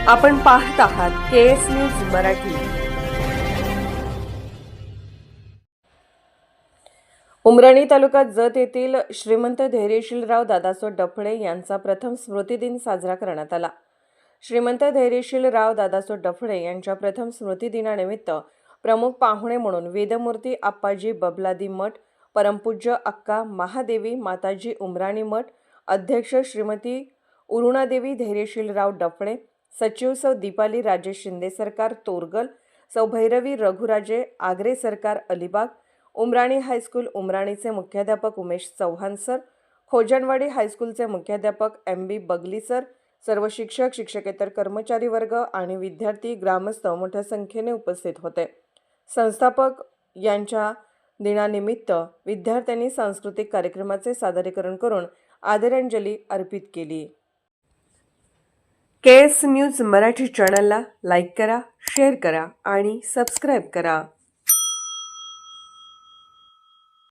आपण पाहत आहात केएस न्यूज मराठी। उमराणी तालुक्यात जत येथील श्रीमंत धैर्यशीलराव दादासो डफळे यांचा प्रथम स्मृतिदिन साजरा करण्यात आला। श्रीमंत धैर्यशीलराव दादासो डफळे यांच्या प्रथम स्मृतिदिनानिमित्त प्रमुख पाहुणे म्हणून वेदमूर्ती आप्पाजी बबलादी मठ, परमपूज्य अक्का महादेवी माताजी उमराणी मठ, अध्यक्ष श्रीमती अरुणादेवी धैर्यशीलराव डफळे, सचिव सौ दीपाली राजेश शिंदे सरकार तोरगल, सौ भैरवी रघुराजे आगरे सरकार अलिबाग, उमराणी हायस्कूल उमराणीचे मुख्याध्यापक उमेश चव्हाण सर, खोजणवाडी हायस्कूलचे मुख्याध्यापक MB बगली सर, सर्व शिक्षक शिक्षकेतर कर्मचारी वर्ग आणि विद्यार्थी ग्रामस्थ मोठ्या संख्येने उपस्थित होते। संस्थापक यांच्या दिनानिमित्त विद्यार्थ्यांनी सांस्कृतिक कार्यक्रमाचे सादरीकरण करून आदरांजली अर्पित केली। केएस न्यूज मराठी चॅनलला लाईक करा, शेअर करा आणि सबस्क्राईब करा।